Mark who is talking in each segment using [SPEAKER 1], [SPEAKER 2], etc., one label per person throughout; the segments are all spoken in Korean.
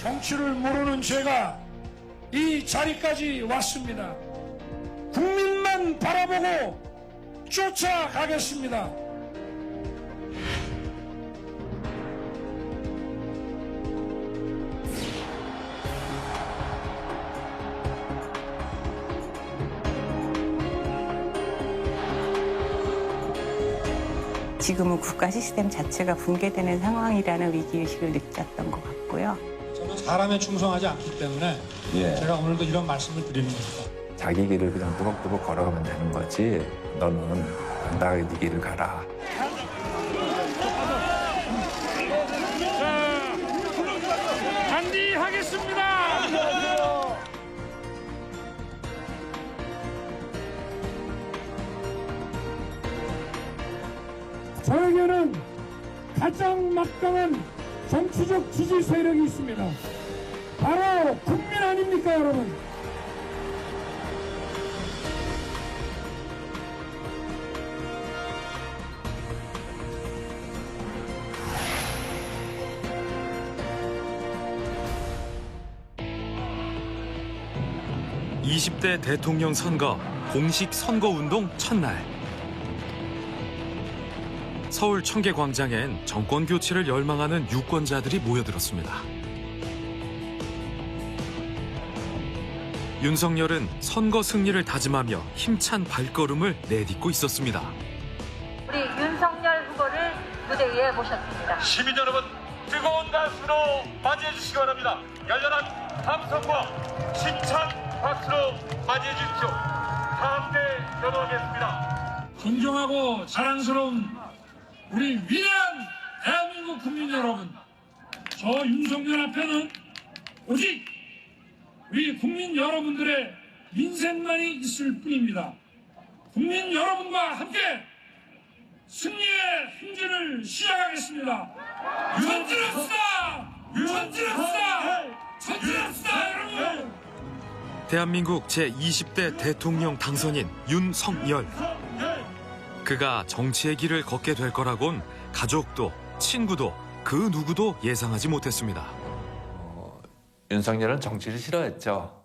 [SPEAKER 1] 정치를 모르는 제가 이 자리까지 왔습니다. 국민만 바라보고 쫓아가겠습니다.
[SPEAKER 2] 지금은 국가 시스템 자체가 붕괴되는 상황이라는 위기의식을 느꼈던 것 같고요.
[SPEAKER 1] 저는 사람에 충성하지 않기 때문에 제가 오늘도 이런 말씀을 드리는 겁니다.
[SPEAKER 3] 자기 길을 그냥 뚜벅뚜벅 걸어가면 되는 거지. 너는 당당하게 네 길을 가라.
[SPEAKER 1] 단디하겠습니다. 저에게는 가장 막강한 정치적 지지 세력이 있습니다. 바로 국민 아닙니까, 여러분?
[SPEAKER 4] (20대) 대통령 선거 공식 선거운동 첫날, 서울 청계광장엔 정권 교체를 열망하는 유권자들이 모여들었습니다. 윤석열은 선거 승리를 다짐하며 힘찬 발걸음을 내딛고 있었습니다.
[SPEAKER 5] 우리 윤석열 후보를 무대 위에 모셨습니다.
[SPEAKER 6] 시민 여러분, 뜨거운 박수로 맞이해 주시기 바랍니다. 열렬한 함성과 힘찬 박수로 맞이해 주십시오. 다 함께 연호하겠습니다.
[SPEAKER 1] 진정하고 자랑스러운 우리 위대한 대한민국 국민 여러분, 저 윤석열 앞에는 오직 우리 국민 여러분들의 민생만이 있을 뿐입니다. 국민 여러분과 함께 승리의 행진을 시작하겠습니다. 전진합시다! 전진합시다! 전진합시다, 여러분!
[SPEAKER 4] 대한민국 제20대 대통령 당선인 윤석열. 그가 정치의 길을 걷게 될 거라곤 가족도 친구도 그 누구도 예상하지 못했습니다.
[SPEAKER 3] 윤석열은 정치를 싫어했죠.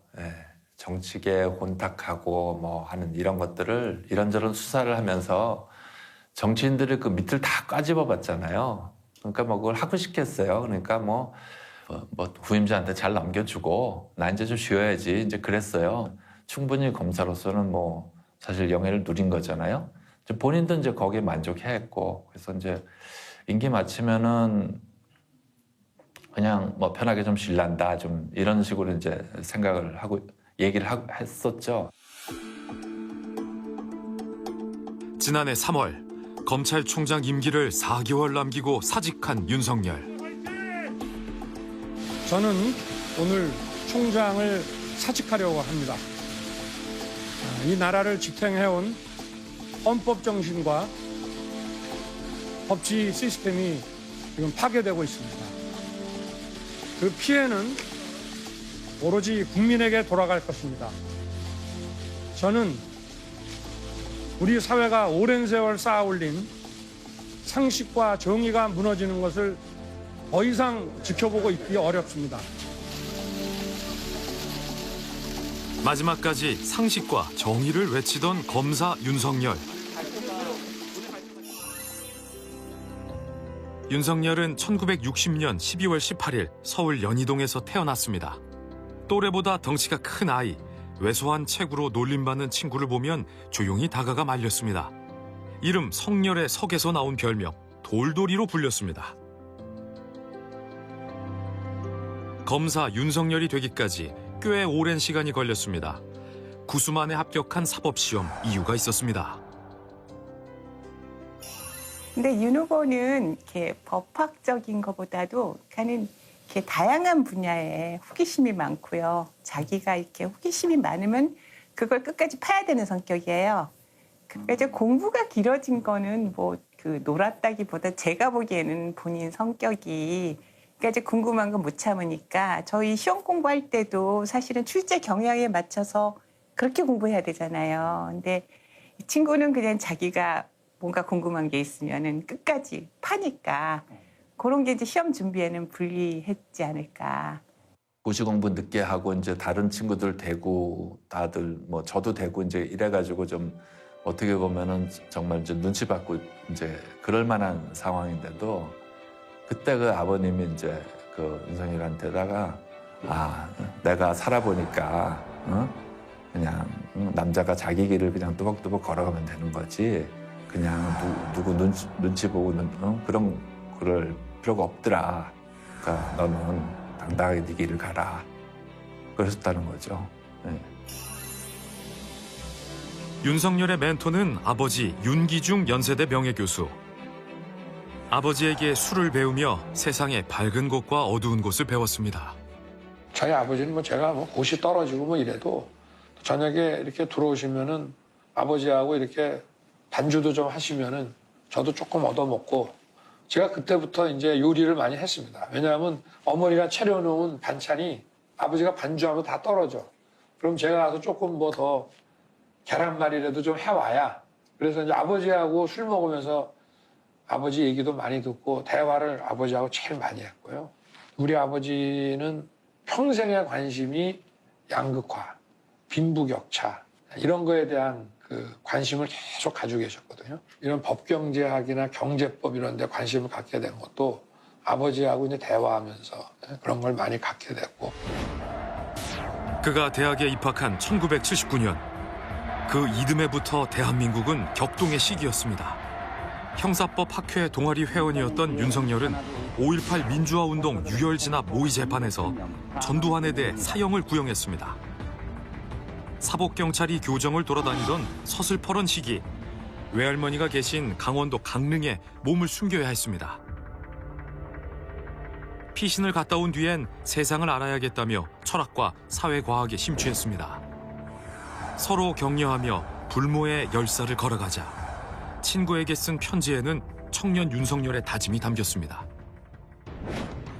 [SPEAKER 3] 정치계에 혼탁하고 뭐 하는 이런 것들을 이런저런 수사를 하면서 정치인들의 그 밑을 다 까집어 봤잖아요. 그러니까 뭐 그걸 하고 싶겠어요. 그러니까 뭐 후임자한테 잘 넘겨주고 나 이제 좀 쉬어야지 이제 그랬어요. 충분히 검사로서는 뭐 사실 영예를 누린 거잖아요. 본인도 이제 거기에 만족했고, 그래서 이제 임기 마치면은 그냥 뭐 편하게 좀 쉴란다, 좀 이런 식으로 이제 생각을 하고 얘기를 했었죠.
[SPEAKER 4] 지난해 3월 검찰총장 임기를 4개월 남기고 사직한 윤석열.
[SPEAKER 1] 저는 오늘 총장을 사직하려고 합니다. 이 나라를 지탱해온 헌법 정신과 법치 시스템이 지금 파괴되고 있습니다. 그 피해는 오로지 국민에게 돌아갈 것입니다. 저는 우리 사회가 오랜 세월 쌓아올린 상식과 정의가 무너지는 것을 더 이상 지켜보고 있기 어렵습니다.
[SPEAKER 4] 마지막까지 상식과 정의를 외치던 검사 윤석열. 윤석열은 1960년 12월 18일 서울 연희동에서 태어났습니다. 또래보다 덩치가 큰 아이, 왜소한 체구로 놀림받는 친구를 보면 조용히 다가가 말렸습니다. 이름 성열의 석에서 나온 별명 돌돌이로 불렸습니다. 검사 윤석열이 되기까지 꽤 오랜 시간이 걸렸습니다. 구수만에 합격한 사법시험 이유가 있었습니다.
[SPEAKER 2] 근데 윤 후보는 이렇게 법학적인 것보다도 가는 이렇게 다양한 분야에 호기심이 많고요. 자기가 이렇게 호기심이 많으면 그걸 끝까지 파야 되는 성격이에요. 그러니까 이제 공부가 길어진 거는 뭐 그 놀았다기보다 제가 보기에는 본인 성격이 그러니까 이제 궁금한 건 못 참으니까 저희 시험 공부할 때도 사실은 출제 경향에 맞춰서 그렇게 공부해야 되잖아요. 근데 이 친구는 그냥 자기가 뭔가 궁금한 게 있으면은 끝까지 파니까 그런 게 이제 시험 준비에는 불리했지 않을까.
[SPEAKER 3] 고시 공부 늦게 하고 이제 다른 친구들 대고 다들 뭐 저도 대고 이제 이래가지고 좀 어떻게 보면은 정말 이제 눈치 받고 이제 그럴 만한 상황인데도 그때 그 아버님이 이제 그 윤석열한테다가 내가 살아보니까 그냥 남자가 자기 길을 그냥 뚜벅뚜벅 걸어가면 되는 거지 그냥 누구 눈치 보고 그럴 필요가 없더라. 그러니까 너는 당당하게 네 길을 가라. 그러셨다는 거죠. 네.
[SPEAKER 4] 윤석열의 멘토는 아버지 윤기중 연세대 명예교수. 아버지에게 술을 배우며 세상의 밝은 곳과 어두운 곳을 배웠습니다.
[SPEAKER 7] 저희 아버지는 뭐 제가 뭐 고시 떨어지고 뭐 이래도 저녁에 이렇게 들어오시면은 아버지하고 이렇게 반주도 좀 하시면은 저도 조금 얻어먹고 제가 그때부터 이제 요리를 많이 했습니다. 왜냐하면 어머니가 차려놓은 반찬이 아버지가 반주하면 다 떨어져. 그럼 제가 가서 조금 뭐 더 계란말이라도 좀 해와야. 그래서 이제 아버지하고 술 먹으면서 아버지 얘기도 많이 듣고 대화를 아버지하고 제일 많이 했고요. 우리 아버지는 평생의 관심이 양극화, 빈부격차 이런 거에 대한 그 관심을 계속 가지고 계셨거든요. 이런 법경제학이나 경제법 이런 데 관심을 갖게 된 것도 아버지하고 이제 대화하면서 그런 걸 많이 갖게 됐고.
[SPEAKER 4] 그가 대학에 입학한 1979년. 그 이듬해부터 대한민국은 격동의 시기였습니다. 형사법 학회 동아리 회원이었던 윤석열은 5.18 민주화운동 유혈진압 모의 재판에서 전두환에 대해 사형을 구형했습니다. 사복경찰이 교정을 돌아다니던 서슬퍼런 시기, 외할머니가 계신 강원도 강릉에 몸을 숨겨야 했습니다. 피신을 갔다 온 뒤엔 세상을 알아야겠다며 철학과 사회과학에 심취했습니다. 서로 격려하며 불모의 열사를 걸어가자 친구에게 쓴 편지에는 청년 윤석열의 다짐이 담겼습니다.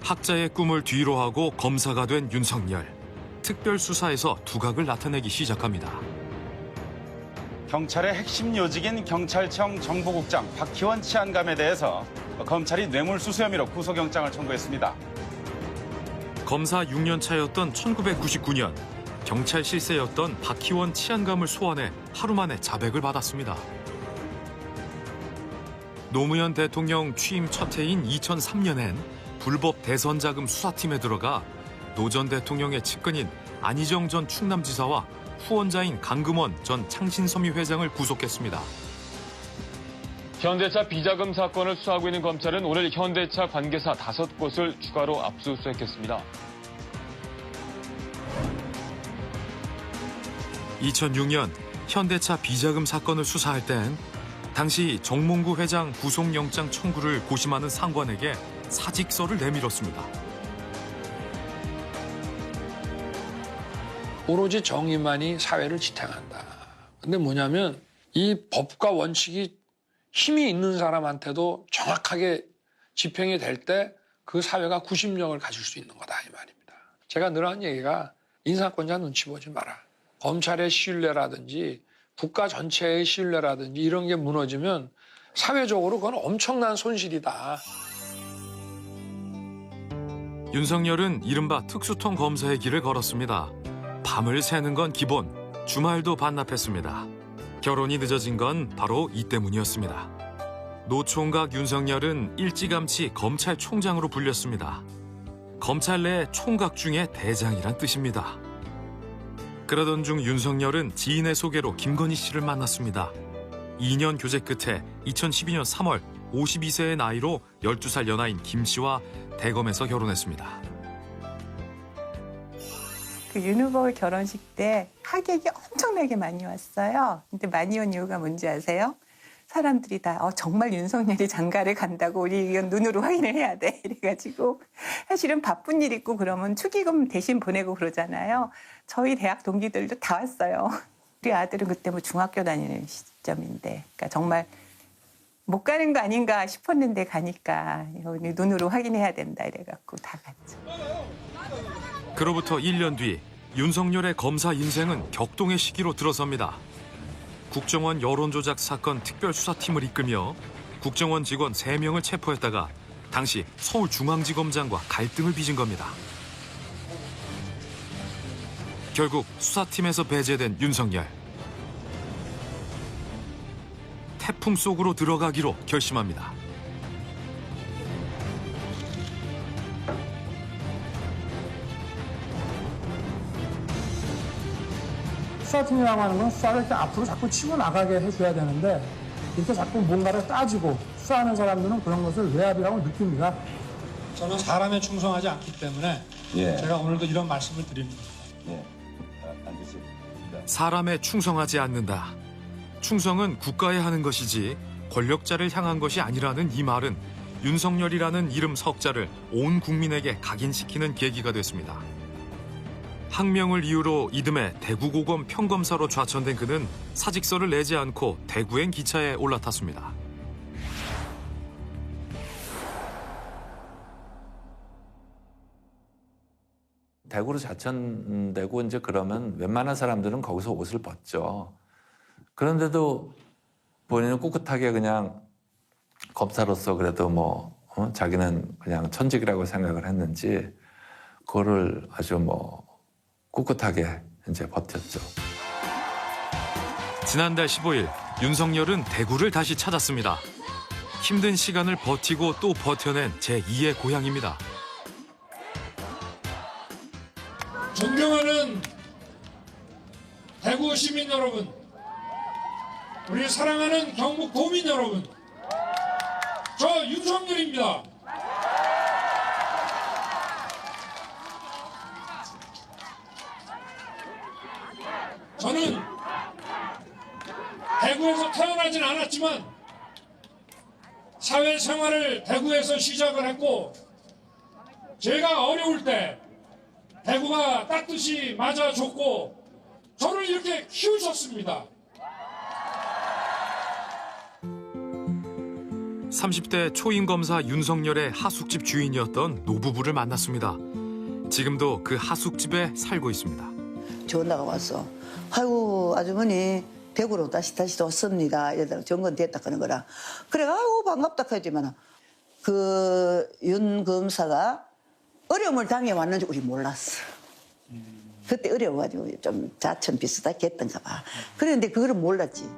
[SPEAKER 4] 학자의 꿈을 뒤로하고 검사가 된 윤석열. 특별수사에서 두각을 나타내기 시작합니다.
[SPEAKER 8] 경찰의 핵심 요직인 경찰청 정보국장 박희원 치안감에 대해서 검찰이 뇌물수수 혐의로 구속영장을 청구했습니다.
[SPEAKER 4] 검사 6년 차였던 1999년 경찰 실세였던 박희원 치안감을 소환해 하루 만에 자백을 받았습니다. 노무현 대통령 취임 첫 해인 2003년엔 불법 대선 자금 수사팀에 들어가 노 전 대통령의 측근인 안희정 전 충남지사와 후원자인 강금원 전 창신섬유 회장을 구속했습니다.
[SPEAKER 9] 현대차 비자금 사건을 수사하고 있는 검찰은 오늘 현대차 관계사 5곳을 추가로 압수수색했습니다.
[SPEAKER 4] 2006년 현대차 비자금 사건을 수사할 땐 당시 정몽구 회장 구속영장 청구를 고심하는 상관에게 사직서를 내밀었습니다.
[SPEAKER 7] 오로지 정의만이 사회를 지탱한다. 근데 뭐냐면 이 법과 원칙이 힘이 있는 사람한테도 정확하게 집행이 될 때 그 사회가 구심력을 가질 수 있는 거다 이 말입니다. 제가 늘 하는 얘기가 인사권자 눈치 보지 마라. 검찰의 신뢰라든지 국가 전체의 신뢰라든지 이런 게 무너지면 사회적으로 그건 엄청난 손실이다.
[SPEAKER 4] 윤석열은 이른바 특수통 검사의 길을 걸었습니다. 밤을 새는 건 기본, 주말도 반납했습니다. 결혼이 늦어진 건 바로 이 때문이었습니다. 노총각 윤석열은 일찌감치 검찰총장으로 불렸습니다. 검찰 내 총각 중에 대장이란 뜻입니다. 그러던 중 윤석열은 지인의 소개로 김건희 씨를 만났습니다. 2년 교제 끝에 2012년 3월 52세의 나이로 12살 연하인 김 씨와 대검에서 결혼했습니다.
[SPEAKER 2] 그 윤 후보 결혼식 때 하객이 엄청나게 많이 왔어요. 근데 많이 온 이유가 뭔지 아세요? 사람들이 다 정말 윤석열이 장가를 간다고 우리 이건 눈으로 확인을 해야 돼 이래가지고 사실은 바쁜 일 있고 그러면 축의금 대신 보내고 그러잖아요. 저희 대학 동기들도 다 왔어요. 우리 아들은 그때 뭐 중학교 다니는 시점인데 그러니까 정말 못 가는 거 아닌가 싶었는데 가니까 눈으로 확인해야 된다 이래갖고 다 갔죠.
[SPEAKER 4] 그로부터 1년 뒤 윤석열의 검사 인생은 격동의 시기로 들어섭니다. 국정원 여론조작 사건 특별수사팀을 이끌며 국정원 직원 3명을 체포했다가 당시 서울중앙지검장과 갈등을 빚은 겁니다. 결국 수사팀에서 배제된 윤석열. 태풍 속으로 들어가기로 결심합니다.
[SPEAKER 1] 수사팀이라고 하는 건 수사를 이렇게 앞으로 자꾸 치고 나가게 해줘야 되는데 이렇게 자꾸 뭔가를 따지고 수사하는 사람들은 그런 것을 외압이라고 느낍니다. 저는 사람에 충성하지 않기 때문에 제가 오늘도 이런 말씀을 드립니다.
[SPEAKER 4] 사람에 충성하지 않는다. 충성은 국가에 하는 것이지 권력자를 향한 것이 아니라는 이 말은 윤석열이라는 이름 석자를 온 국민에게 각인시키는 계기가 됐습니다. 항명을 이유로 이듬해 대구고검 평검사로 좌천된 그는 사직서를 내지 않고 대구행 기차에 올라탔습니다.
[SPEAKER 3] 대구로 좌천되고 이제 그러면 웬만한 사람들은 거기서 옷을 벗죠. 그런데도 본인은 꿋꿋하게 그냥 검사로서 그래도 자기는 그냥 천직이라고 생각을 했는지 그거를 아주 꿋꿋하게 이제 버텼죠.
[SPEAKER 4] 지난달 15일 윤석열은 대구를 다시 찾았습니다. 힘든 시간을 버티고 또 버텨낸 제2의 고향입니다.
[SPEAKER 1] 존경하는 대구 시민 여러분, 우리 사랑하는 경북 도민 여러분, 저 윤석열입니다. 저는 대구에서 태어나진 않았지만 사회생활을 대구에서 시작을 했고 제가 어려울 때 대구가 따뜻이 맞아줬고 저를 이렇게 키우셨습니다.
[SPEAKER 4] 30대 초임검사 윤석열의 하숙집 주인이었던 노부부를 만났습니다. 지금도 그 하숙집에 살고 있습니다.
[SPEAKER 10] 전화가 왔어. 아이고 아주머니 대구로 다시 왔습니다. 얘들 정건 됐다 하는 거라. 그래 아이고 반갑다 하지만 그 윤 검사가 어려움을 당해왔는지 우리 몰랐어. 그때 어려워가지고 좀 자천 비슷하게 했던가 봐. 그런데 그거를 몰랐지.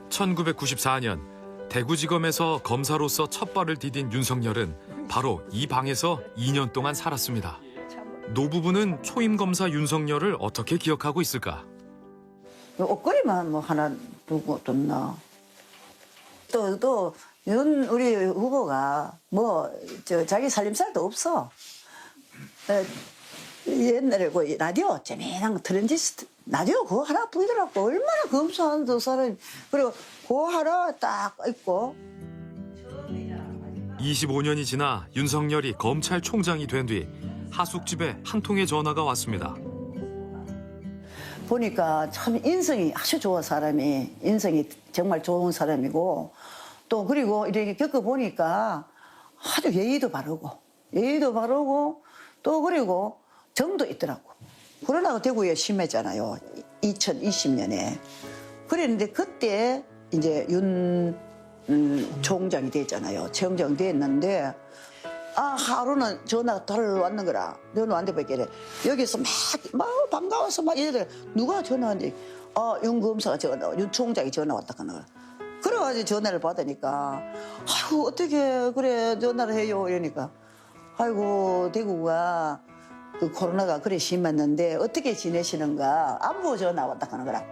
[SPEAKER 4] 1994년 대구지검에서 검사로서 첫 발을 디딘 윤석열은 바로 이 방에서 2년 동안 살았습니다. 노부부는 초임검사 윤석열을 어떻게 기억하고 있을까?
[SPEAKER 10] 옷걸이만 하나 두고 뒀나. 또 우리 후보가 자기 살림살도 없어. 옛날에 라디오 재미난 거 트랜지스터 라디오 그거 하나 부이더라고. 얼마나 검사하는 저 사람이. 그리고 그거 하나 딱 있고.
[SPEAKER 4] 25년이 지나 윤석열이 검찰총장이 된 뒤 하숙집에 한 통의 전화가 왔습니다.
[SPEAKER 10] 보니까 참 인성이 아주 좋아 사람이. 인성이 정말 좋은 사람이고 또 그리고 이렇게 겪어보니까 아주 예의도 바르고 또 그리고 정도 있더라고. 코로나가 대구에 심했잖아요. 2020년에. 그랬는데 그때 이제 윤 총장이 됐잖아요. 총장 됐는데 하루는 전화가 덜 왔는 거라. 전화 왔는데 보니까 여기서 막 반가워서 막 얘들 누가 전화 왔는데 윤 검사가 윤 총장이 전화 왔다 하는 거라. 그래가지고 전화를 받으니까 아이고 어떻게 그래 전화를 해요 이러니까 아이고 대구가 그 코로나가 그래 심했는데 어떻게 지내시는가 안부 전화 왔다 하는 거라.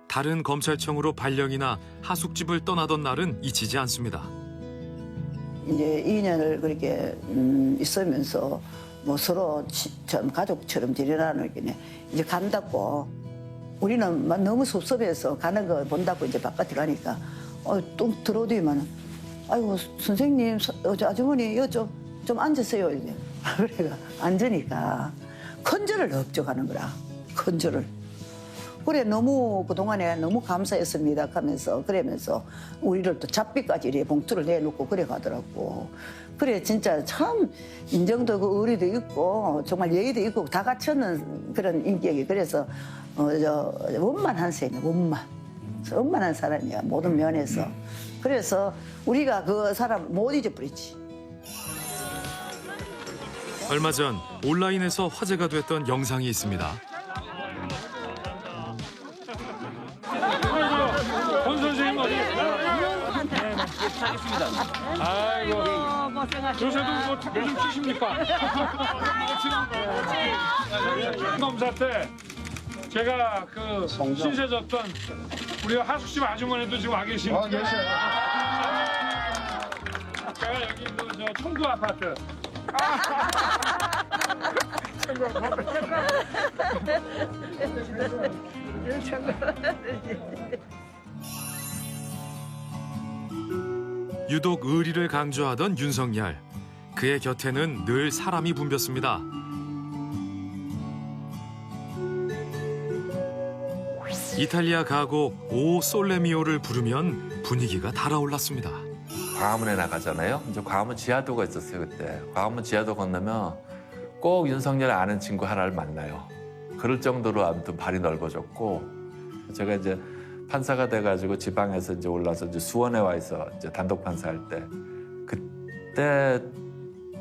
[SPEAKER 4] 다른 검찰청으로 발령이나 하숙집을 떠나던 날은 잊히지 않습니다.
[SPEAKER 10] 이제 2년을 그렇게 있으면서 서로 참 가족처럼 지내라는 게 이제 간다고 우리는 너무 섭섭해서 가는 거 본다고 이제 바깥에 가니까 또 들어오더니만 아이고 선생님 아주머니 이거 좀 앉으세요 이제. 그래가 앉으니까 큰절을 업적하는 거라. 큰절을. 그래 너무 그동안에 너무 감사했습니다 하면서 그러면서 우리를 또 잡비까지 이렇게 봉투를 내놓고 그래 가더라고. 그래 진짜 참 인정도 그 의리도 있고 정말 예의도 있고 다 갖추는 그런 인격이. 그래서 원만한 사람이야. 원만한 사람이야, 모든 면에서. 그래서 우리가 그 사람 못 잊어버리지.
[SPEAKER 4] 얼마 전 온라인에서 화제가 됐던 영상이 있습니다.
[SPEAKER 6] 권 선생님 어디? 아이고, 요새도 뭐 탁구 좀 치십니까? 검사 때 제가 그 신세 졌던 우리 하숙집 아주머니도 지금 와 계시는데 제가 여기 저 청구 아파트
[SPEAKER 4] 유독 의리를 강조하던 윤석열. 그의 곁에는 늘 사람이 붐볐습니다. 이탈리아 가곡 오 솔레미오를 부르면 분위기가 달아올랐습니다.
[SPEAKER 3] 광화문에 나가잖아요. 이제 광화문 지하도가 있었어요, 그때. 광화문 지하도 건너면 꼭 윤석열 아는 친구 하나를 만나요. 그럴 정도로 아무튼 발이 넓어졌고, 제가 이제 판사가 돼가지고 지방에서 이제 올라서 이제 수원에 와 있어 이제 단독 판사할 때, 그때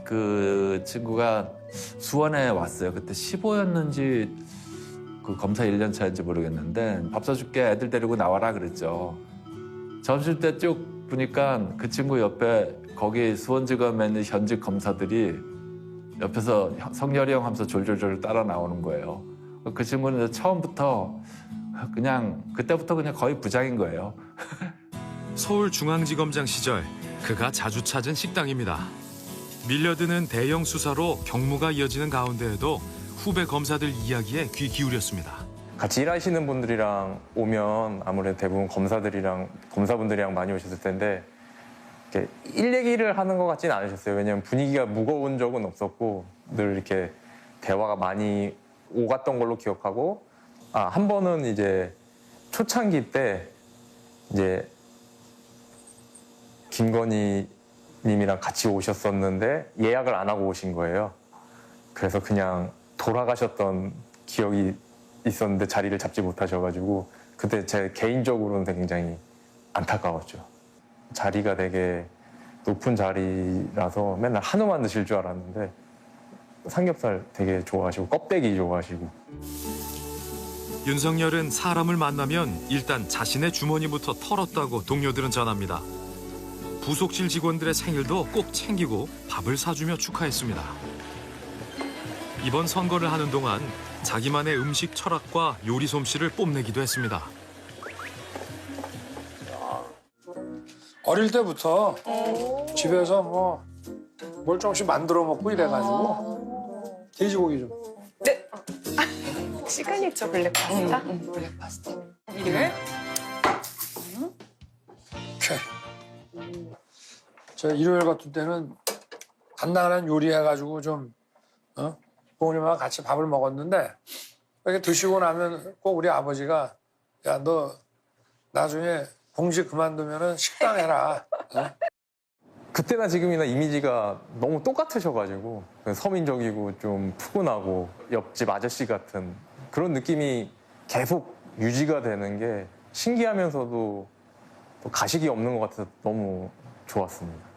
[SPEAKER 3] 그 친구가 수원에 왔어요. 그때 15였는지 그 검사 1년 차인지 모르겠는데, 밥 사줄게, 애들 데리고 나와라 그랬죠. 점심 때 쭉 보니까 그 친구 옆에 거기 수원지검에 있는 현직 검사들이 옆에서 성렬이 형 하면서 졸졸졸 따라 나오는 거예요. 그 친구는 처음부터 그냥 그때부터 그냥 거의 부장인 거예요.
[SPEAKER 4] 서울중앙지검장 시절 그가 자주 찾은 식당입니다. 밀려드는 대형 수사로 경무가 이어지는 가운데에도 후배 검사들 이야기에 귀 기울였습니다.
[SPEAKER 11] 같이 일하시는 분들이랑 오면 아무래도 대부분 검사분들이랑 많이 오셨을 텐데 이렇게 일 얘기를 하는 것 같지는 않으셨어요. 왜냐하면 분위기가 무거운 적은 없었고 늘 이렇게 대화가 많이 오갔던 걸로 기억하고, 한 번은 이제 초창기 때 이제 김건희 님이랑 같이 오셨었는데 예약을 안 하고 오신 거예요. 그래서 그냥 돌아가셨던 기억이 있었는데 자리를 잡지 못하셔가지고 그때 제 개인적으로는 굉장히 안타까웠죠. 자리가 되게 높은 자리라서 맨날 한우만 드실 줄 알았는데 삼겹살 되게 좋아하시고 껍데기 좋아하시고.
[SPEAKER 4] 윤석열은 사람을 만나면 일단 자신의 주머니부터 털었다고 동료들은 전합니다. 부속실 직원들의 생일도 꼭 챙기고 밥을 사주며 축하했습니다. 이번 선거를 하는 동안 자기만의 음식 철학과 요리 솜씨를 뽐내기도 했습니다.
[SPEAKER 7] 어릴 때부터 집에서 뭐 뭘 조금씩 만들어 먹고 이래가지고 돼지고기 좀.
[SPEAKER 2] 네. 시그니처 블랙 파스타? 블랙 파스타. 이게?
[SPEAKER 7] 오케이. 저 일요일 같은 때는 간단한 요리해가지고 좀 부모님하고 같이 밥을 먹었는데, 이렇게 드시고 나면 꼭 우리 아버지가 야, 너 나중에 봉지 그만두면은 식당 해라.
[SPEAKER 11] 그때나 지금이나 이미지가 너무 똑같으셔가지고 서민적이고 좀 푸근하고 옆집 아저씨 같은 그런 느낌이 계속 유지가 되는 게 신기하면서도 또 가식이 없는 것 같아서 너무 좋았습니다.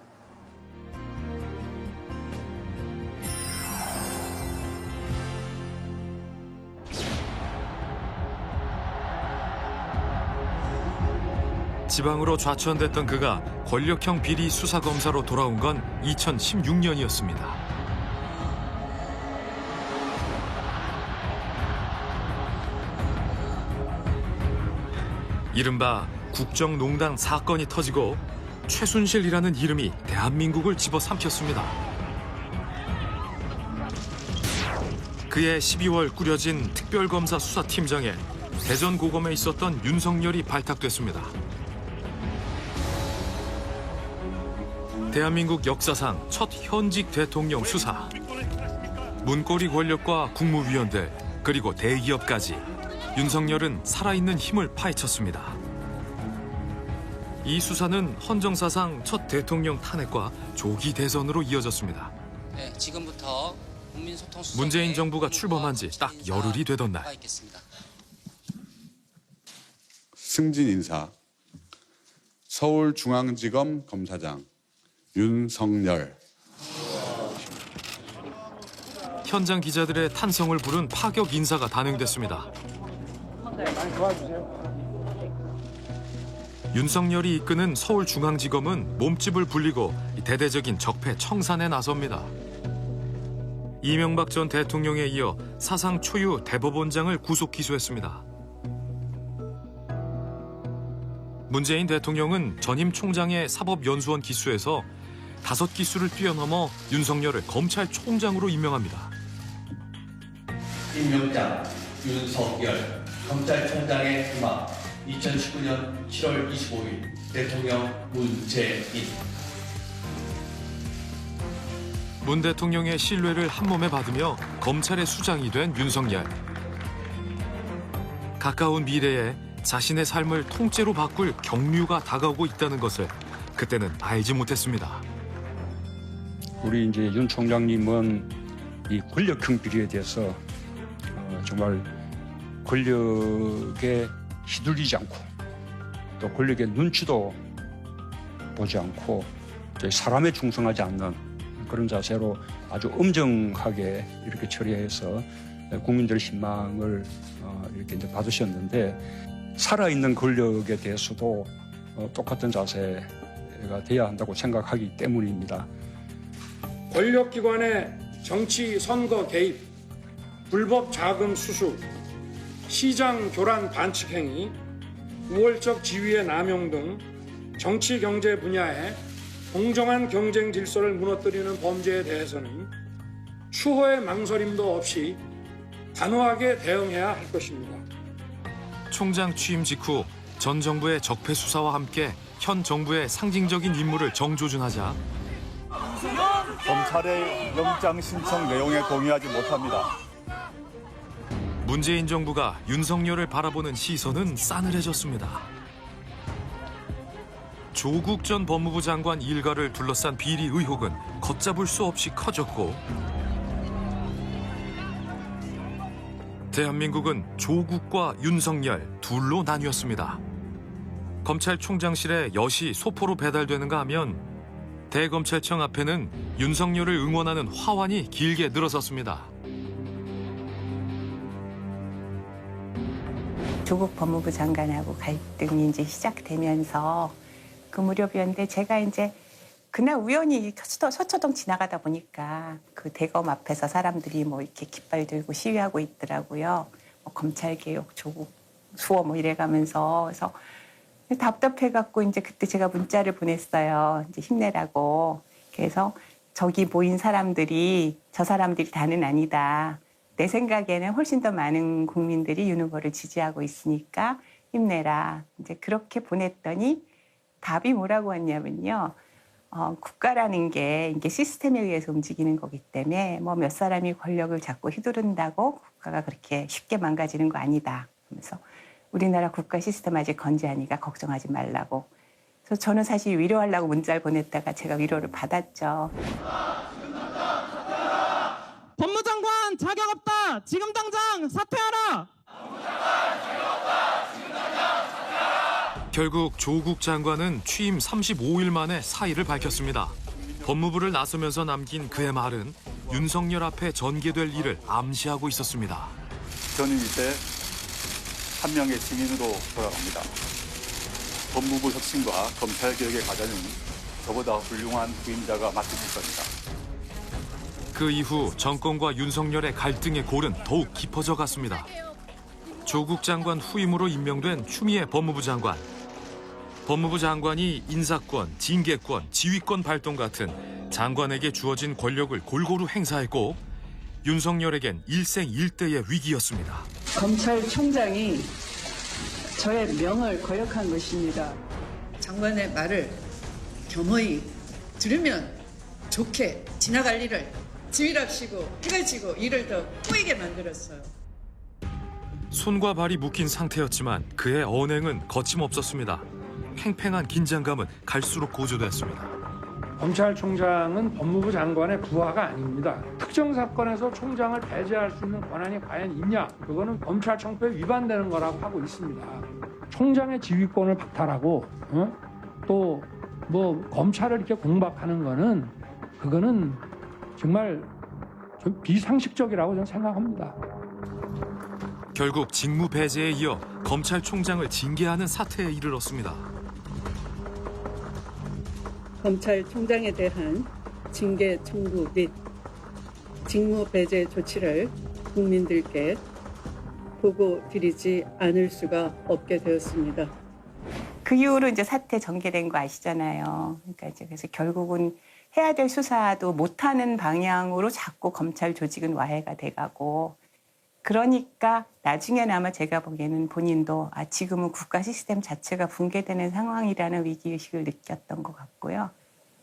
[SPEAKER 4] 지방으로 좌천됐던 그가 권력형 비리 수사검사로 돌아온 건 2016년이었습니다. 이른바 국정농단 사건이 터지고 최순실이라는 이름이 대한민국을 집어삼켰습니다. 그해 12월 꾸려진 특별검사 수사팀장에 대전고검에 있었던 윤석열이 발탁됐습니다. 대한민국 역사상 첫 현직 대통령 수사. 문고리 권력과 국무위원들 그리고 대기업까지 윤석열은 살아있는 힘을 파헤쳤습니다. 이 수사는 헌정사상 첫 대통령 탄핵과 조기 대선으로 이어졌습니다.
[SPEAKER 12] 네, 지금부터 국민소통수석의
[SPEAKER 4] 문재인 정부가 출범한 지 딱 열흘이 되던 날.
[SPEAKER 12] 승진 인사, 서울중앙지검 검사장 윤석열.
[SPEAKER 4] 현장 기자들의 탄성을 부른 파격 인사가 단행됐습니다. 윤석열이 이끄는 서울중앙지검은 몸집을 불리고 대대적인 적폐 청산에 나섭니다. 이명박 전 대통령에 이어 사상 초유 대법원장을 구속 기소했습니다. 문재인 대통령은 전임 총장의 사법연수원 기수에서 5기수를 뛰어넘어 윤석열을 검찰총장으로 임명합니다.
[SPEAKER 13] 임명장 윤석열 검찰총장의 후마 2019년 7월 25일 대통령 문재인.
[SPEAKER 4] 문 대통령의 신뢰를 한몸에 받으며 검찰의 수장이 된 윤석열. 가까운 미래에 자신의 삶을 통째로 바꿀 경류가 다가오고 있다는 것을 그때는 알지 못했습니다.
[SPEAKER 6] 우리 이제 윤 총장님은 이 권력형 비리에 대해서 정말 권력에 휘둘리지 않고 또 권력의 눈치도 보지 않고 사람에 충성하지 않는 그런 자세로 아주 엄정하게 이렇게 처리해서 국민들의 신망을 이렇게 이제 받으셨는데 살아있는 권력에 대해서도 똑같은 자세가 돼야 한다고 생각하기 때문입니다. 권력기관의 정치 선거 개입, 불법 자금 수수, 시장 교란 반칙 행위, 우월적 지위의 남용 등 정치 경제 분야에 공정한 경쟁 질서를 무너뜨리는 범죄에 대해서는 추호의 망설임도 없이 단호하게 대응해야 할 것입니다.
[SPEAKER 4] 총장 취임 직후 전 정부의 적폐 수사와 함께 현 정부의 상징적인 임무를 정조준하자
[SPEAKER 14] 검찰의 영장 신청 내용에 동의하지 못합니다.
[SPEAKER 4] 문재인 정부가 윤석열을 바라보는 시선은 싸늘해졌습니다. 조국 전 법무부 장관 일가를 둘러싼 비리 의혹은 걷잡을 수 없이 커졌고 대한민국은 조국과 윤석열 둘로 나뉘었습니다. 검찰총장실에 엿이 소포로 배달되는가 하면 대검찰청 앞에는 윤석열을 응원하는 화환이 길게 늘어섰습니다.
[SPEAKER 2] 조국 법무부 장관하고 갈등이 이제 시작되면서 그 무렵이었는데 제가 이제 그날 우연히 서초동 지나가다 보니까 그 대검 앞에서 사람들이 뭐 이렇게 깃발 들고 시위하고 있더라고요. 뭐 검찰개혁, 조국 수호 뭐 이래가면서 그래서 답답해갖고 이제 그때 제가 문자를 보냈어요. 이제 힘내라고. 그래서 저기 모인 사람들이 저 사람들이 다는 아니다. 내 생각에는 훨씬 더 많은 국민들이 윤 후보를 지지하고 있으니까 힘내라. 이제 그렇게 보냈더니 답이 뭐라고 왔냐면요. 국가라는 게 이게 시스템에 의해서 움직이는 거기 때문에 뭐 몇 사람이 권력을 잡고 휘두른다고 국가가 그렇게 쉽게 망가지는 거 아니다. 그래서 우리나라 국가 시스템 아직 건재하니까 걱정하지 말라고. 그래서 저는 사실 위로하려고 문자를 보냈다가 제가 위로를 받았죠.
[SPEAKER 15] 법무장관 자격 없다. 지금 당장 사퇴하라.
[SPEAKER 4] 결국 조국 장관은 취임 35일 만에 사의를 밝혔습니다. 법무부를 나서면서 남긴 그의 말은 윤석열 앞에 전개될 일을 암시하고 있었습니다.
[SPEAKER 14] 저는 이제 한 명의 증인으로 돌아갑니다. 법무부 혁신과 검찰개혁의 과제는 저보다 훌륭한 후임자가 맡으실 겁니다.
[SPEAKER 4] 그 이후 정권과 윤석열의 갈등의 골은 더욱 깊어져 갔습니다. 조국 장관 후임으로 임명된 추미애 법무부 장관. 법무부 장관이 인사권, 징계권, 지휘권 발동 같은 장관에게 주어진 권력을 골고루 행사했고 윤석열에겐 일생일대의 위기였습니다.
[SPEAKER 16] 검찰총장이 저의 명을 거역한 것입니다.
[SPEAKER 17] 장관의 말을 겸허히 들으면 좋게 지나갈 일을 지휘랍시고 해가지고 일을 더 꼬이게 만들었어요.
[SPEAKER 4] 손과 발이 묶인 상태였지만 그의 언행은 거침없었습니다. 팽팽한 긴장감은 갈수록 고조됐습니다.
[SPEAKER 6] 검찰총장은 법무부 장관의 부하가 아닙니다. 특정 사건에서 총장을 배제할 수 있는 권한이 과연 있냐? 그거는 검찰청법에 위반되는 거라고 하고 있습니다.
[SPEAKER 1] 총장의 지휘권을 박탈하고 또 뭐 검찰을 이렇게 공박하는 거는 그거는 정말 좀 비상식적이라고 저는 생각합니다.
[SPEAKER 4] 결국 직무 배제에 이어 검찰총장을 징계하는 사태에 이르렀습니다.
[SPEAKER 16] 검찰총장에 대한 징계 청구 및 직무 배제 조치를 국민들께 보고드리지 않을 수가 없게 되었습니다.
[SPEAKER 2] 그 이후로 이제 사태 전개된 거 아시잖아요. 그러니까 이제 그래서 결국은 해야 될 수사도 못하는 방향으로 자꾸 검찰 조직은 와해가 돼가고, 그러니까 나중에는 아마 제가 보기에는 본인도 지금은 국가 시스템 자체가 붕괴되는 상황이라는 위기의식을 느꼈던 것 같고요.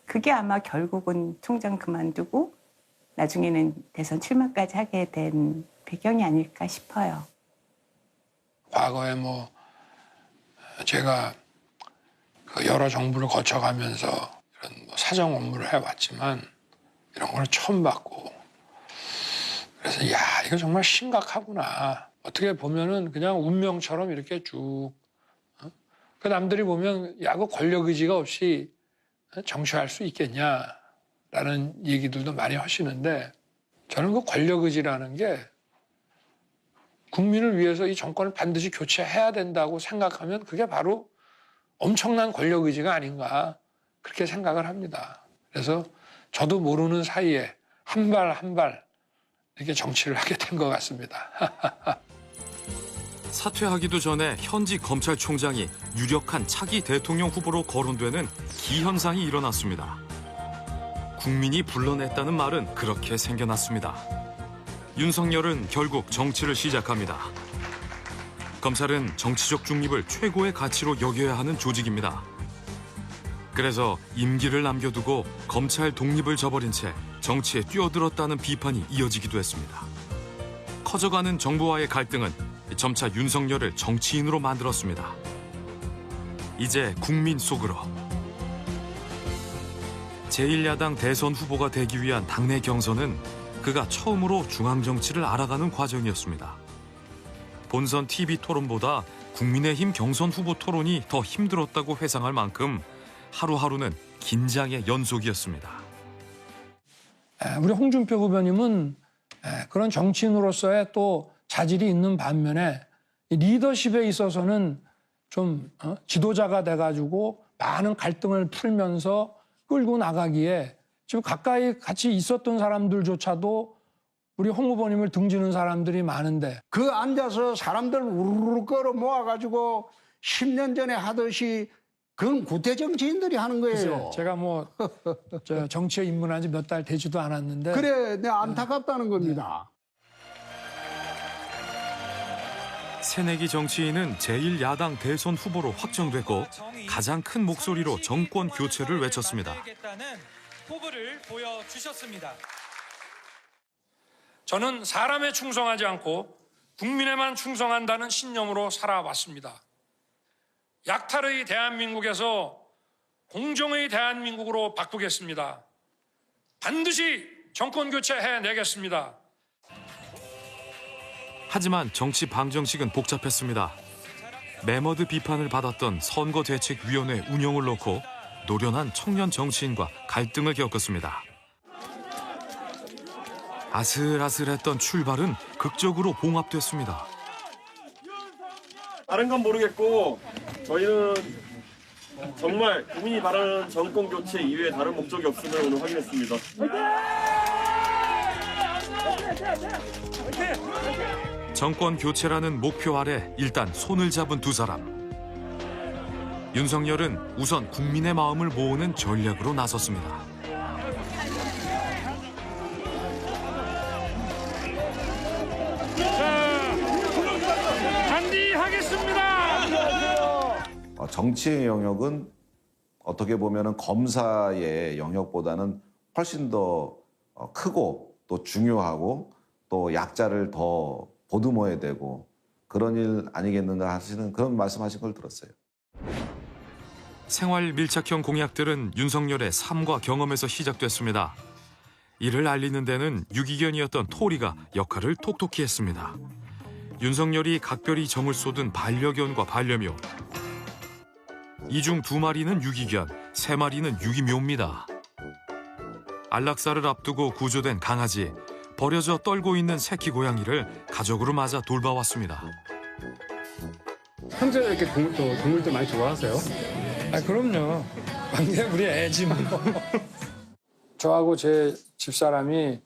[SPEAKER 2] 그게 아마 결국은 총장 그만두고 나중에는 대선 출마까지 하게 된 배경이 아닐까 싶어요.
[SPEAKER 7] 과거에 뭐 제가 그 여러 정부를 거쳐가면서 이런 뭐 사정 업무를 해왔지만 이런 걸 처음 봤고, 그래서 야, 이거 정말 심각하구나. 어떻게 보면은 그냥 운명처럼 이렇게 쭉 그 남들이 보면 야, 그 권력 의지가 없이 정치할 수 있겠냐라는 얘기들도 많이 하시는데, 저는 그 권력 의지라는 게 국민을 위해서 이 정권을 반드시 교체해야 된다고 생각하면 그게 바로 엄청난 권력 의지가 아닌가, 그렇게 생각을 합니다. 그래서 저도 모르는 사이에 한 발 한 발 이렇게 정치를 하게 된 것 같습니다.
[SPEAKER 4] 사퇴하기도 전에 현직 검찰총장이 유력한 차기 대통령 후보로 거론되는 기현상이 일어났습니다. 국민이 불러냈다는 말은 그렇게 생겨났습니다. 윤석열은 결국 정치를 시작합니다. 검찰은 정치적 중립을 최고의 가치로 여겨야 하는 조직입니다. 그래서 임기를 남겨두고 검찰 독립을 저버린 채 정치에 뛰어들었다는 비판이 이어지기도 했습니다. 커져가는 정부와의 갈등은 점차 윤석열을 정치인으로 만들었습니다. 이제 국민 속으로. 제1야당 대선 후보가 되기 위한 당내 경선은 그가 처음으로 중앙정치를 알아가는 과정이었습니다. 본선 TV 토론보다 국민의힘 경선 후보 토론이 더 힘들었다고 회상할 만큼 하루하루는 긴장의 연속이었습니다.
[SPEAKER 1] 우리 홍준표 후보님은 그런 정치인으로서의 또 자질이 있는 반면에 리더십에 있어서는 좀 지도자가 돼가지고 많은 갈등을 풀면서 끌고 나가기에 지금 가까이 같이 있었던 사람들조차도 우리 홍 후보님을 등지는 사람들이 많은데,
[SPEAKER 18] 그 앉아서 사람들 우르르 끌어 모아가지고 10년 전에 하듯이 그건 구태 정치인들이 하는 거예요.
[SPEAKER 1] 글쎄요, 제가 뭐 정치에 입문한 지 몇 달 되지도 않았는데.
[SPEAKER 18] 그래, 내가 안타깝다는 겁니다.
[SPEAKER 4] 새내기 정치인은 제1야당 대선 후보로 확정됐고 가장 큰 목소리로 정권 교체를 외쳤습니다.
[SPEAKER 6] 포부를 보여주셨습니다. 저는 사람에 충성하지 않고 국민에만 충성한다는 신념으로 살아왔습니다. 약탈의 대한민국에서 공정의 대한민국으로 바꾸겠습니다. 반드시 정권 교체해내겠습니다.
[SPEAKER 4] 하지만 정치 방정식은 복잡했습니다. 매머드 비판을 받았던 선거대책위원회 운영을 놓고 노련한 청년 정치인과 갈등을 겪었습니다. 아슬아슬했던 출발은 극적으로 봉합됐습니다.
[SPEAKER 19] 다른 건 모르겠고 저희는 정말 국민이 바라는 정권 교체 이외에 다른 목적이 없음을 오늘 확인했습니다.
[SPEAKER 4] 정권 교체라는 목표 아래 일단 손을 잡은 두 사람. 윤석열은 우선 국민의 마음을 모으는 전략으로 나섰습니다.
[SPEAKER 20] 정치의 영역은 어떻게 보면 검사의 영역보다는 훨씬 더 크고 또 중요하고 또 약자를 더 보듬어야 되고 그런 일 아니겠는가 하시는 그런 말씀하신 걸 들었어요.
[SPEAKER 4] 생활 밀착형 공약들은 윤석열의 삶과 경험에서 시작됐습니다. 이를 알리는 데는 유기견이었던 토리가 역할을 톡톡히 했습니다. 윤석열이 각별히 정을 쏟은 반려견과 반려묘. 이 중 2마리는 유기견, 3마리는 유기묘입니다. 안락사를 앞두고 구조된 강아지, 버려져 떨고 있는 새끼 고양이를 가족으로 맞아 돌봐왔습니다.
[SPEAKER 6] 평소에 이렇게 동물들 많이 좋아하세요? 아, 그럼요. 완전 우리 애지 뭐. 저하고 제 집사람이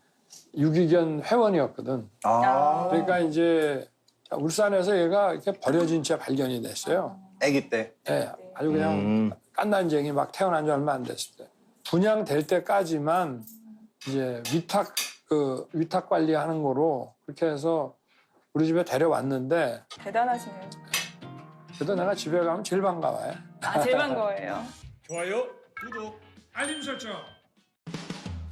[SPEAKER 6] 유기견 회원이었거든. 그러니까 이제 울산에서 얘가 이렇게 버려진 채 발견이 됐어요.
[SPEAKER 21] 아기 때?
[SPEAKER 6] 네, 아주 그냥 깐난쟁이 막 태어난 지 얼마 안 됐을 때. 분양될 때까지만 이제 위탁 관리하는 거로 그렇게 해서 우리 집에 데려왔는데
[SPEAKER 22] 대단하시네요.
[SPEAKER 6] 그래도 내가 집에 가면 제일 반가워요.
[SPEAKER 22] 아, 제일 반가워요.
[SPEAKER 6] 좋아요, 구독, 알림 설정.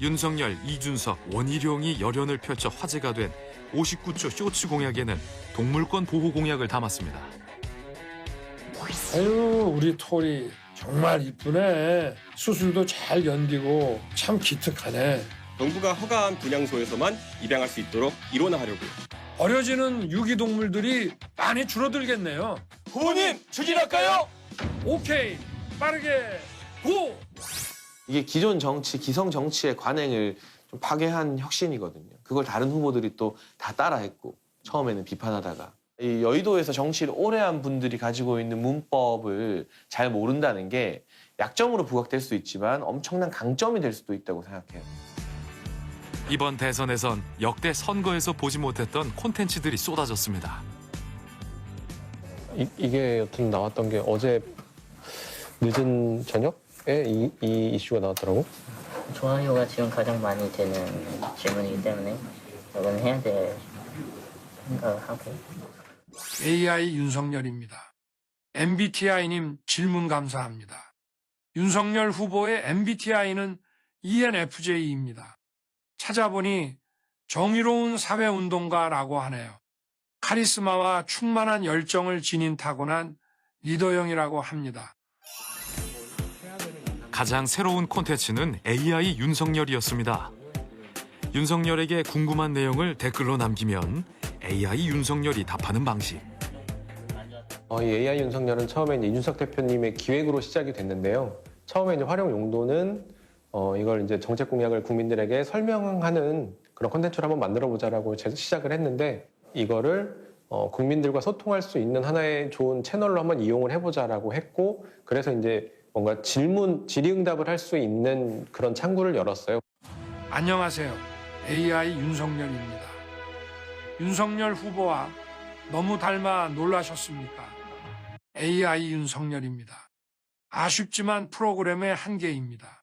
[SPEAKER 4] 윤석열, 이준석, 원희룡이 열연을 펼쳐 화제가 된 59조 쇼츠 공약에는 동물권 보호 공약을 담았습니다.
[SPEAKER 6] 아유, 우리 토리 정말 이쁘네. 수술도 잘 견디고 참 기특하네.
[SPEAKER 19] 정부가 허가한 분양소에서만 입양할 수 있도록 일원화하려고요.
[SPEAKER 6] 버려지는 유기동물들이 많이 줄어들겠네요.
[SPEAKER 19] 부모님, 추진할까요?
[SPEAKER 6] 오케이, 빠르게 고!
[SPEAKER 23] 이게 기존 정치, 기성 정치의 관행을 좀 파괴한 혁신이거든요. 그걸 다른 후보들이 또 다 따라했고 처음에는 비판하다가 이 여의도에서 정치를 오래 한 분들이 가지고 있는 문법을 잘 모른다는 게 약점으로 부각될 수 있지만 엄청난 강점이 될 수도 있다고 생각해요.
[SPEAKER 4] 이번 대선에선 역대 선거에서 보지 못했던 콘텐츠들이 쏟아졌습니다.
[SPEAKER 11] 이게 여튼 나왔던 게 어제 늦은 저녁에 이 이슈가 나왔더라고.
[SPEAKER 24] 좋아요가 지금 가장 많이 되는 질문이기 때문에 이건 해야 될 생각을 하고.
[SPEAKER 6] AI 윤석열입니다. MBTI님 질문 감사합니다. 윤석열 후보의 MBTI는 ENFJ입니다. 찾아보니 정의로운 사회운동가라고 하네요. 카리스마와 충만한 열정을 지닌 타고난 리더형이라고 합니다.
[SPEAKER 4] 가장 새로운 콘텐츠는 AI 윤석열이었습니다. 윤석열에게 궁금한 내용을 댓글로 남기면 AI 윤석열이 답하는 방식.
[SPEAKER 11] 이 AI 윤석열은 처음에 이제 이준석 대표님의 기획으로 시작이 됐는데요. 처음에 이제 활용 용도는 이걸 이제 정책 공약을 국민들에게 설명하는 그런 콘텐츠를 한번 만들어 보자라고 시작을 했는데 이거를 국민들과 소통할 수 있는 하나의 좋은 채널로 한번 이용을 해보자라고 했고 그래서 이제 뭔가 질의응답을 할 수 있는 그런 창구를 열었어요.
[SPEAKER 6] 안녕하세요. AI 윤석열입니다. 윤석열 후보와 너무 닮아 놀라셨습니까? AI 윤석열입니다. 아쉽지만 프로그램의 한계입니다.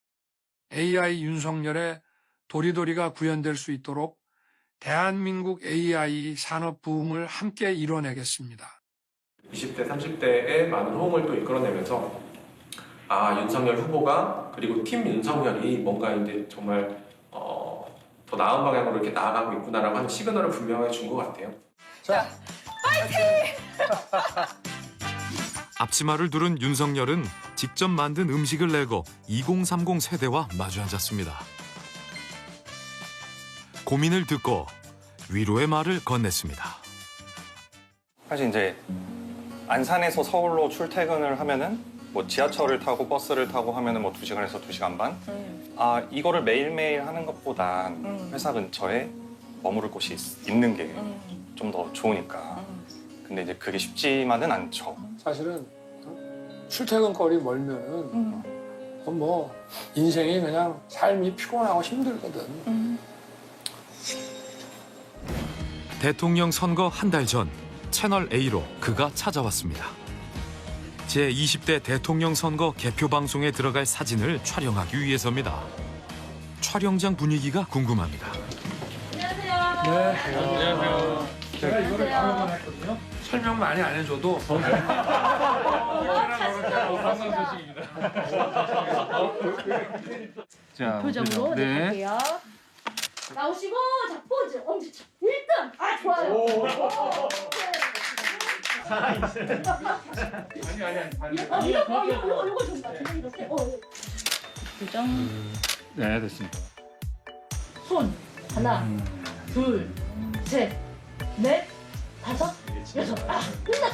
[SPEAKER 6] AI 윤석열의 도리도리가 구현될 수 있도록 대한민국 AI 산업 부흥을 함께 이뤄내겠습니다.
[SPEAKER 11] 20대, 30대의 많은 호응을 또 이끌어내면서 윤석열 후보가 그리고 팀 윤석열이 뭔가 이제 정말 더 나은 방향으로 이렇게 나아가고 있구나라고 하는 시그널을 분명하게 준 것 같아요.
[SPEAKER 6] 자,
[SPEAKER 22] 파이팅!
[SPEAKER 4] 앞치마를 두른 윤석열은 직접 만든 음식을 내고 2030 세대와 마주 앉았습니다. 고민을 듣고 위로의 말을 건넸습니다.
[SPEAKER 25] 사실 이제 안산에서 서울로 출퇴근을 하면은 뭐 지하철을 타고 버스를 타고 하면은 뭐 2시간에서 2시간 반? 이거를 매일매일 하는 것보단 회사 근처에 머무를 곳이 있는 게 좀 더 좋으니까. 근데 이제 그게 쉽지만은 않죠.
[SPEAKER 6] 사실은 출퇴근거리 멀면은 뭐 인생이 그냥 삶이 피곤하고 힘들거든.
[SPEAKER 4] 대통령 선거 한 달 전 채널 A로 그가 찾아왔습니다. 제20대 대통령 선거 개표 방송에 들어갈 사진을 촬영하기 위해서입니다. 촬영장 분위기가 궁금합니다.
[SPEAKER 6] 네, 안녕하세요. 제가 이거를 방금 했거든요. 설명 많이 안 해줘도
[SPEAKER 26] 자, 표정으로 내볼게요. 나오시고 자 포즈 엄지척 1등. 좋아요. 아니 이거 좀 이렇게 표정.
[SPEAKER 14] 네, 됐습니다.
[SPEAKER 26] 손 하나 둘 셋 넷 다섯 그래서 끝났어.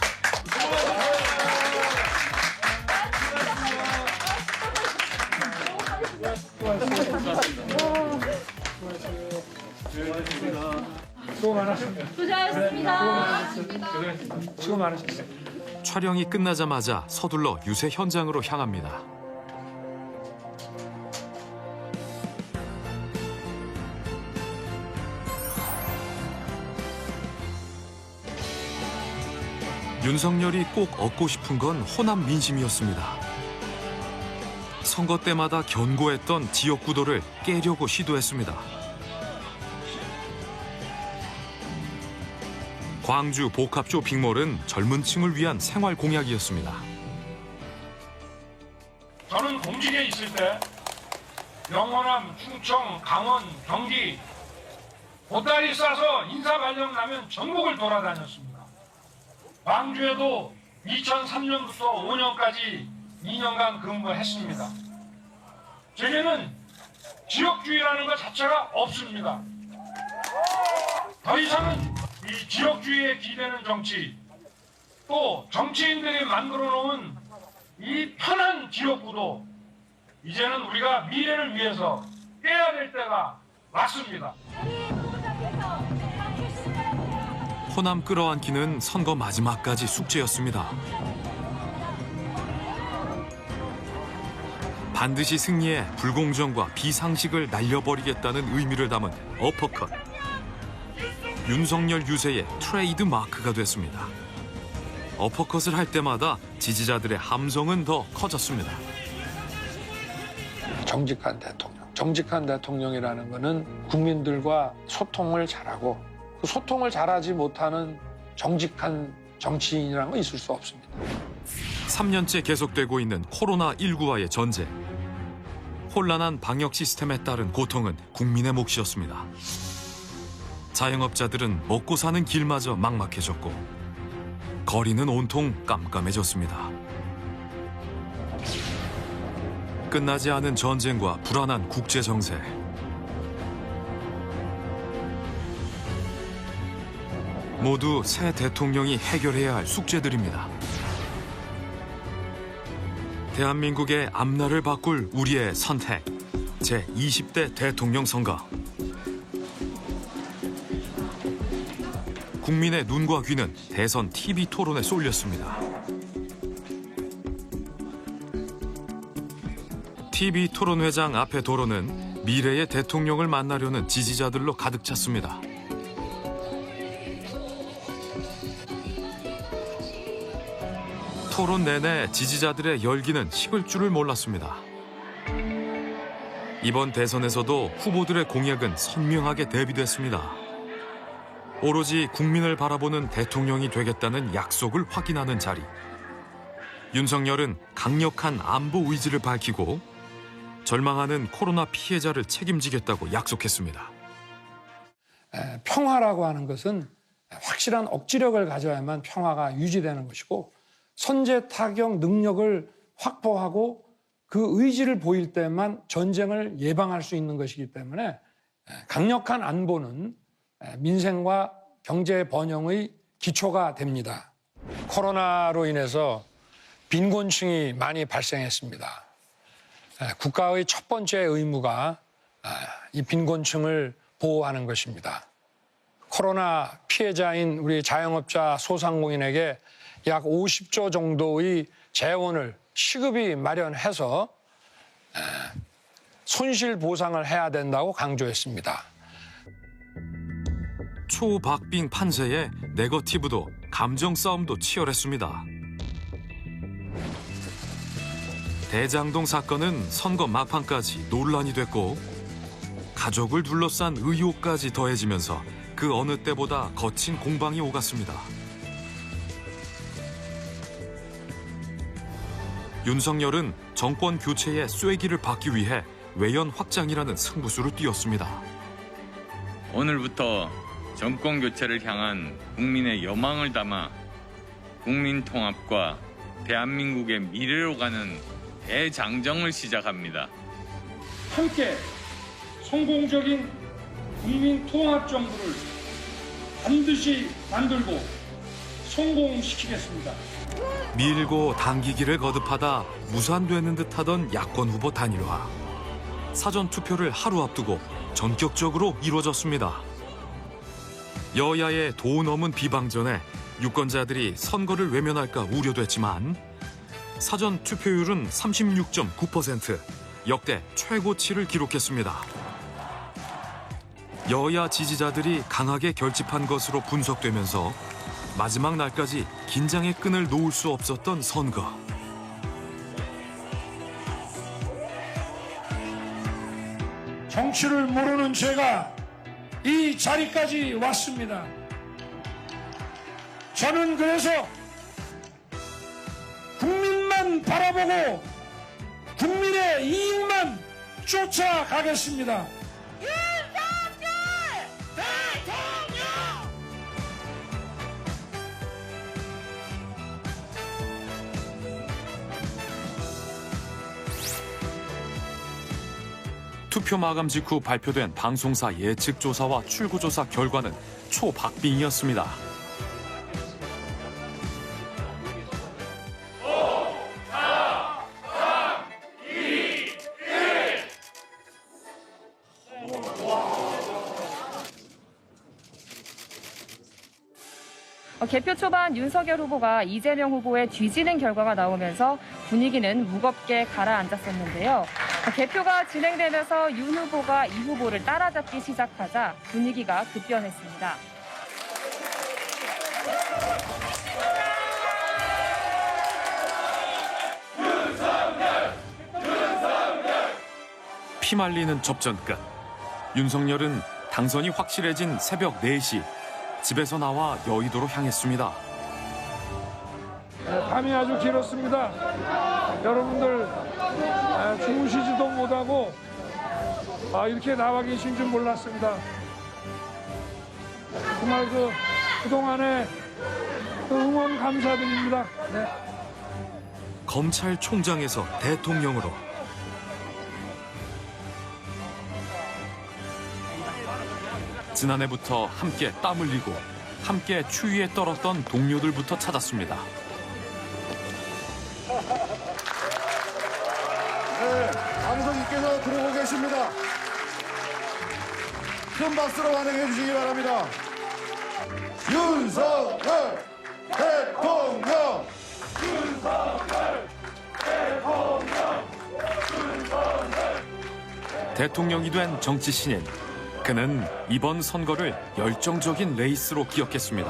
[SPEAKER 1] 수고 많으셨습니다.
[SPEAKER 26] 수고하셨습니다.
[SPEAKER 1] 수고 많으셨어요.
[SPEAKER 4] 촬영이 끝나자마자 서둘러 유세 현장으로 향합니다. 윤석열이 꼭 얻고 싶은 건 호남 민심이었습니다. 선거 때마다 견고했던 지역구도를 깨려고 시도했습니다. 광주 복합 쇼핑몰은 젊은 층을 위한 생활 공약이었습니다.
[SPEAKER 6] 저는 공직에 있을 때 영호남, 충청, 강원, 경기 보따리 싸서 인사 발령 나면 전국을 돌아다녔습니다. 광주에도 2003년부터 5년까지 2년간 근무했습니다. 제게는 지역주의라는 것 자체가 없습니다. 더 이상은 이 지역주의에 기대는 정치, 또 정치인들이 만들어 놓은 이 편한 지역구도 이제는 우리가 미래를 위해서 깨야 될 때가 왔습니다.
[SPEAKER 4] 호남 끌어안기는 선거 마지막까지 숙제였습니다. 반드시 승리해 불공정과 비상식을 날려버리겠다는 의미를 담은 어퍼컷. 윤석열 유세의 트레이드 마크가 됐습니다. 어퍼컷을 할 때마다 지지자들의 함성은 더 커졌습니다.
[SPEAKER 7] 정직한 대통령. 정직한 대통령이라는 것은 국민들과 소통을 잘하고 그 소통을 잘하지 못하는 정직한 정치인이라는 건 있을 수 없습니다.
[SPEAKER 4] 3년째 계속되고 있는 코로나19와의 전쟁. 혼란한 방역 시스템에 따른 고통은 국민의 몫이었습니다. 자영업자들은 먹고 사는 길마저 막막해졌고 거리는 온통 깜깜해졌습니다. 끝나지 않은 전쟁과 불안한 국제 정세. 모두 새 대통령이 해결해야 할 숙제들입니다. 대한민국의 앞날을 바꿀 우리의 선택. 제20대 대통령 선거. 국민의 눈과 귀는 대선 TV 토론에 쏠렸습니다. TV 토론회장 앞의 도로는 미래의 대통령을 만나려는 지지자들로 가득 찼습니다. 토론 내내 지지자들의 열기는 식을 줄을 몰랐습니다. 이번 대선에서도 후보들의 공약은 선명하게 대비됐습니다. 오로지 국민을 바라보는 대통령이 되겠다는 약속을 확인하는 자리. 윤석열은 강력한 안보 의지를 밝히고 절망하는 코로나 피해자를 책임지겠다고 약속했습니다.
[SPEAKER 6] 평화라고 하는 것은 확실한 억지력을 가져야만 평화가 유지되는 것이고 선제 타격 능력을 확보하고 그 의지를 보일 때만 전쟁을 예방할 수 있는 것이기 때문에 강력한 안보는 민생과 경제 번영의 기초가 됩니다. 코로나로 인해서 빈곤층이 많이 발생했습니다. 국가의 첫 번째 의무가 이 빈곤층을 보호하는 것입니다. 코로나 피해자인 우리 자영업자 소상공인에게 약 50조 정도의 재원을 시급히 마련해서 손실 보상을 해야 된다고 강조했습니다.
[SPEAKER 4] 초박빙 판세에 네거티브도 감정 싸움도 치열했습니다. 대장동 사건은 선거 막판까지 논란이 됐고 가족을 둘러싼 의혹까지 더해지면서 그 어느 때보다 거친 공방이 오갔습니다. 윤석열은 정권 교체의 쐐기를 받기 위해 외연 확장이라는 승부수를 띄웠습니다.
[SPEAKER 3] 오늘부터 정권 교체를 향한 국민의 여망을 담아 국민 통합과 대한민국의 미래로 가는 대장정을 시작합니다.
[SPEAKER 6] 함께 성공적인 국민 통합 정부를 반드시 만들고 성공시키겠습니다.
[SPEAKER 4] 밀고 당기기를 거듭하다 무산되는 듯하던 야권 후보 단일화. 사전 투표를 하루 앞두고 전격적으로 이루어졌습니다. 여야의 도 넘은 비방전에 유권자들이 선거를 외면할까 우려됐지만 사전 투표율은 36.9%, 역대 최고치를 기록했습니다. 여야 지지자들이 강하게 결집한 것으로 분석되면서 마지막 날까지 긴장의 끈을 놓을 수 없었던 선거.
[SPEAKER 6] 정치를 모르는 제가 이 자리까지 왔습니다. 저는 그래서 국민만 바라보고 국민의 이익만 쫓아가겠습니다.
[SPEAKER 4] 투표 마감 직후 발표된 방송사 예측조사와 출구조사 결과는 초박빙이었습니다.
[SPEAKER 22] 개표 초반 윤석열 후보가 이재명 후보의 뒤지는 결과가 나오면서 분위기는 무겁게 가라앉았었는데요. 개표가 진행되면서 윤 후보가 이 후보를 따라잡기 시작하자 분위기가 급변했습니다.
[SPEAKER 4] 피말리는 접전 끝. 윤석열은 당선이 확실해진 새벽 4시 집에서 나와 여의도로 향했습니다.
[SPEAKER 6] 밤이 아주 길었습니다. 여러분들 주무시지도 못하고 이렇게 나와 계신 줄 몰랐습니다. 정말 그동안에 응원 감사드립니다. 네.
[SPEAKER 4] 검찰총장에서 대통령으로 지난해부터 함께 땀 흘리고 함께 추위에 떨었던 동료들부터 찾았습니다.
[SPEAKER 5] 네, 당선인께서 들어오고 계십니다. 큰 박수로 환영해 주시기 바랍니다. 윤석열 대통령! 윤석열 대통령! 윤석열!
[SPEAKER 4] 대통령이 된 정치 신인. 그는 이번 선거를 열정적인 레이스로 기억했습니다.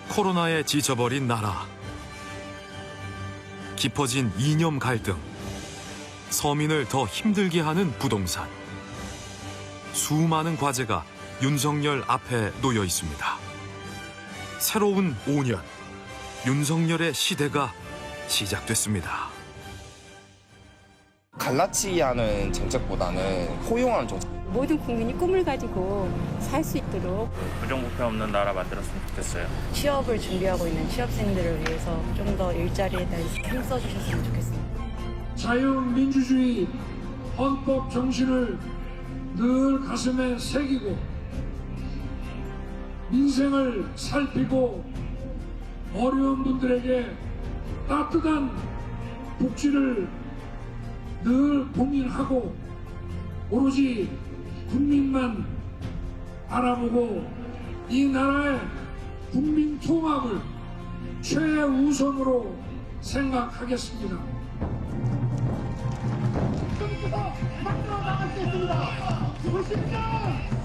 [SPEAKER 4] 코로나에 지쳐버린 나라. 깊어진 이념 갈등. 서민을 더 힘들게 하는 부동산. 수많은 과제가 윤석열 앞에 놓여 있습니다. 새로운 5년, 윤석열의 시대가 시작됐습니다.
[SPEAKER 8] 갈라치기 하는 정책보다는 포용하는 정책.
[SPEAKER 9] 모든 국민이 꿈을 가지고 살 수 있도록
[SPEAKER 10] 부정부패 없는 나라 만들었으면 좋겠어요.
[SPEAKER 9] 취업을 준비하고 있는 취업생들을 위해서 좀 더 일자리에 대해 힘써주셨으면 좋겠습니다.
[SPEAKER 6] 자유민주주의 헌법 정신을 늘 가슴에 새기고 민생을 살피고 어려운 분들에게 따뜻한 복지를 늘 고민하고 오로지 국민만 바라보고 이 나라의 국민 통합을 최우선으로 생각하겠습니다. 지금부터 밖으로 나갈 수 있습니다. 보십시오.